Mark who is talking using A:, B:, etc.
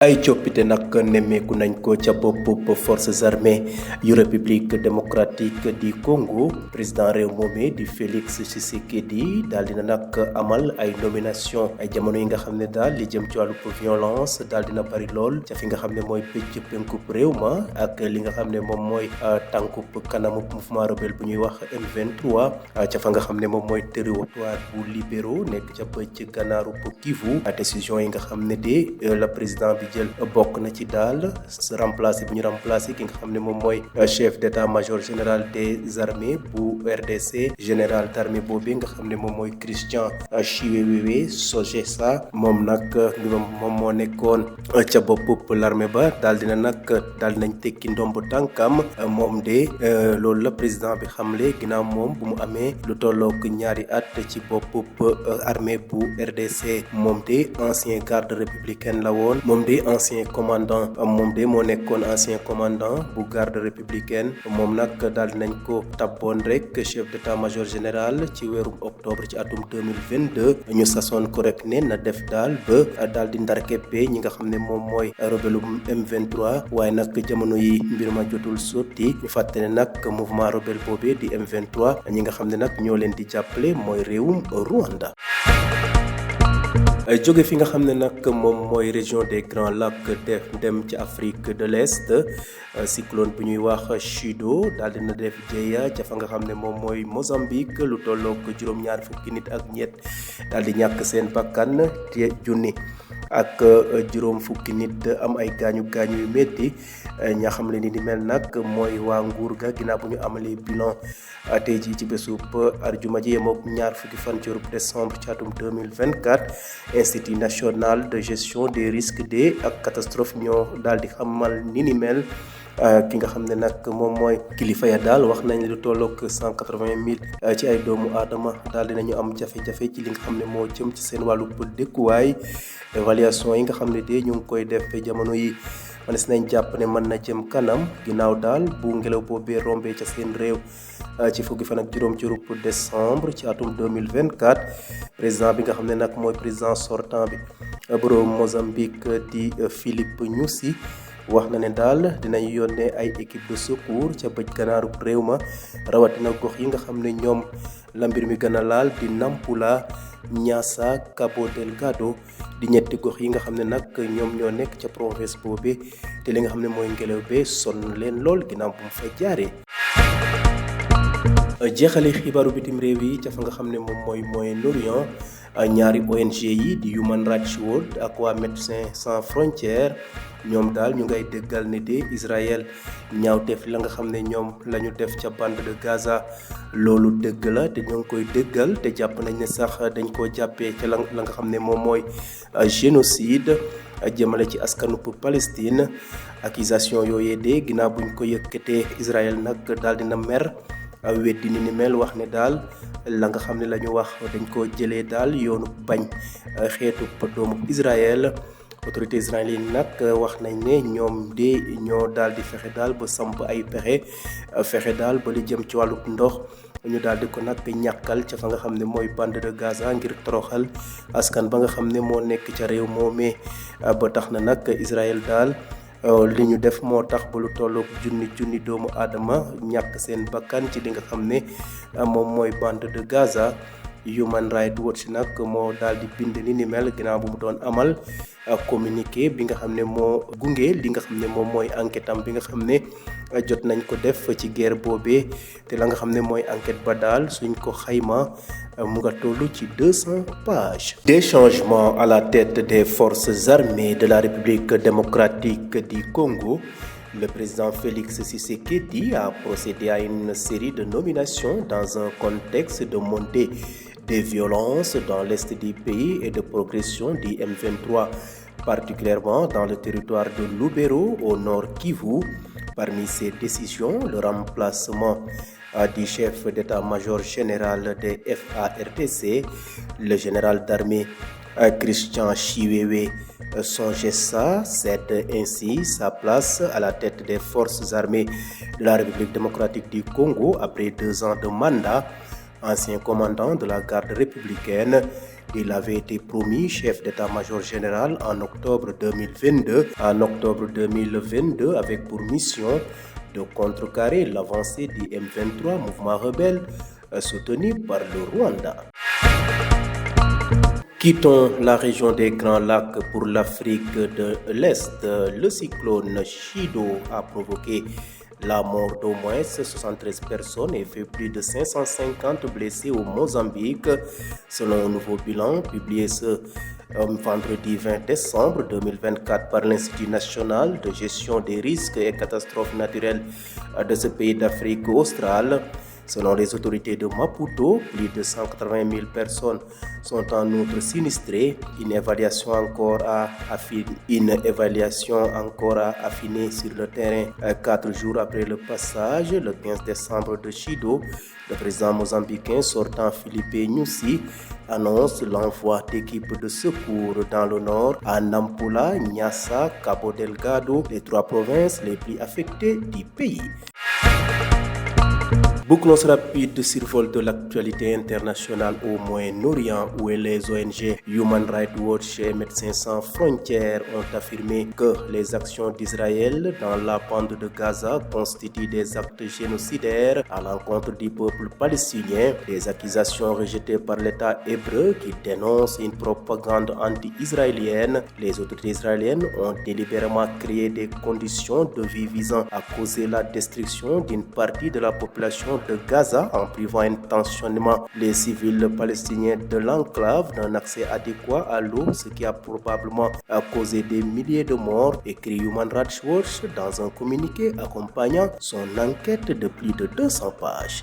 A: ay coppite nag nemmeeku nañ ko ca bopp forces armées yu république démocratique du Congo président réew moomee di Félix Tshisekedi daal dina nag amal ay nomination ay jamono yi nga xam ne daal li jëm ci wàllu violence daal dina bari lool ca fi nga xam ne mooy pëcc penkub réew ma ak li nga xam ne moom mooy tànkub kanamu mouvement rebelle bu ñuy wax M23 ca fa nga xam ne moom mooy territoire bu libéraux nekk ca pëcc gànnaaru Kivu décision yi nga xam ne de la président bi jël bokk na ci daal remplacé bu ñu remplacé ki nga xam ne moom mooy chef d'état-major général des armées bu RDC général d'armée boobu nga xam ne moom mooy Christian Chiwewe Sogesa moom nag moom moo nekkoon ca bopp l'armée ba daal dina nag daal dinañ tekki ndomb tànkam moom de loolu la président bi xamle ginnaaw moom bu mu amee lu tollook ñaari at ci bopp armée bu RDC moom de ancien garde républicaine la woon moom de ancien commandant moom de moo nekkoon ancien commandant bu garde républicaine moom nag daal dinañ ko tabboon rek chef d'état-major général ci weeru octobre ci atum 2022 ñu sasoon ko rek ne na def daal ba daal di ndarkeppe ñi nga xam ne moom mooy rebelle M23 waaye nag jamono yi mbir ma jotul sotti ñu fàtte ne nag mouvement rebelle boobee di M23 ñi nga xam ne nag ñoo leen di jàppale mooy réewum Rwanda. jóge fi nga xam ne nag moom mooy région des Grands Lacs dem ci Afrique de l'Est cyclone bu ñuy wax Chido daal dina def jéeya ca fa nga xam ne moom mooy Mozambique lu tollook juróom-ñaar fukki nit ak ñett daal di ñàkk seen bakkan te junni ak juróom fukki nit am ay gaañu yu métti ñaa xam le ni mel nag mooy waa nguur ga ginnaaw bu ñu amalee bilan tey jii ci bésub arjuma ji yemook ñaar fukki fan ci weeru décembre ci atum 2024 institut national de gestion des risques des ak catastrophe ñoo daal di xamal ni mel ki nga xam ne nag moom mooy kilifa ya daal wax nañ lu tollook 180,000 ci ay doomu aadama daal dinañu am jafe-jafe ci li nga xam ne moo jëm ci seen wàllu dëkkuwaay évaluation yi nga xam ne de ñu ngi koy def jamono yi manes nañ jàpp ne mën na jëm kanam ginnaaw daal bu ngelaw boobee rombee ca seen réew ci fukki fan ak juróom ci weeru décembre ci atum 2024 président bi nga xam ne nag mooy président sortant bi borom Mozambique di Filipe Nyusi wax na ne daal dinañ yónnee ay équipe de secours ca bëj ganaaru réew ma rawatina gox yi nga xam ne ñoom la mbir mi gën a laal di Nampula Niassa Cabo Delgado di ñetti gox yi nga xam ne nag ñoom ñoo nekk ca province boobe te li nga xam ne mooy ngelaw bee sonn leen lool ginnaaw bu mu fa jaaree. jeexale xibaaru bitim réew yi ca fa nga xam ne moom mooy Moyen-Orient ñaari ONG yi di Human Rights Watch ak waa Médecins sans frontières ñoom daal ñu ngay déggal ne de Israël ñaawteef la nga xam ne ñoom la ñu def ca bande de Gaza loolu dëgg la te ñoo ngi koy déggal te jàpp nañ ne sax dañ koo jàppee ca la nga xam ne moom mooy génocide jëmale ci askanu Palestine accusation yooyee de ginnaaw buñ ko yëkkatee Israël nag daal dina mer weddi ni mel wax ne daal la nga xam ne la ñu wax dañ koo jëlee daal yoonu bañ xeetu doomu Israël autorité israélienne nag wax nañ ne ñoom de ñoo daal di fexe daal ba samp ay fexe daal ba li jëm ci wàllu ndox ñu daal di ko nag ñàkkal ca fa nga xam ne mooy bande de Gaza ngir toroxal askan ba nga xam ne moo nekk ca réew moomee ba tax na nag Israël daal li ñu def moo tax ba lu tollook junni doomu aadama ñàkk seen bakkan ci li nga xam ne moom mooy bande de Gaza. Human Rights Watch nag moo daal di bind ni mel ginnaaw bu mu doon amal communiqué bi nga xam ne moo gunge li nga xam ne moom mooy enquête am bi nga xam ne jot nañ ko def ci guerre boobee te la nga xam ne mooy enquête ba daal suñ ko xayma mu nga toll ci 200 pages. Des changements à la tête des forces armées de la République démocratique du Congo. Le président Félix Tshisekedi a procédé à une série de nominations dans un contexte de montée des violences dans l'est du pays et de progression du M23, particulièrement dans le territoire de Lubero au nord Kivu. Parmi ces décisions, le remplacement du chef d'état-major général des FARDC, le général d'armée Christian Chiwewe Sogesa cède ainsi sa place à la tête des forces armées de la République démocratique du Congo après 2 ans de mandat. Ancien commandant de la garde républicaine, Il avait été promu chef d'état-major général en octobre 2022. En octobre 2022, avec pour mission de contrecarrer l'avancée du M23, mouvement rebelle soutenu par le Rwanda. Quittons la région des Grands Lacs pour l'Afrique de l'Est. Le cyclone Chido a provoqué la mort d'au moins 73 personnes et fait plus de 550 blessés au Mozambique, selon un nouveau bilan publié ce vendredi 20 décembre 2024 par l'Institut national de gestion des risques et catastrophes naturelles de ce pays d'Afrique australe. Selon les autorités de Maputo, plus de 180 000 personnes sont en outre sinistrées. Une évaluation encore à affiner sur le terrain 4 jours après le passage, le 15 décembre de Chido. Le président mozambicain sortant Filipe Nyusi annonce l'envoi d'équipes de secours dans le nord à Nampula, Niassa, Cabo Delgado, les 3 provinces les plus affectées du pays. Bouclons ce rapide survol de l'actualité internationale au Moyen-Orient où les ONG Human Rights Watch et Médecins sans frontières ont affirmé que les actions d'Israël dans la bande de Gaza constituent des actes génocidaires à l'encontre du peuple palestinien. Des accusations rejetées par l'État hébreu qui dénonce une propagande anti-israélienne. Les autorités israéliennes ont délibérément créé des conditions de vie visant à causer la destruction d'une partie de la population de Gaza en privant intentionnellement les civils palestiniens de l'enclave d'un accès adéquat à l'eau, ce qui a probablement causé des milliers de morts, écrit Human Rights Watch dans un communiqué accompagnant son enquête de plus de 200 pages.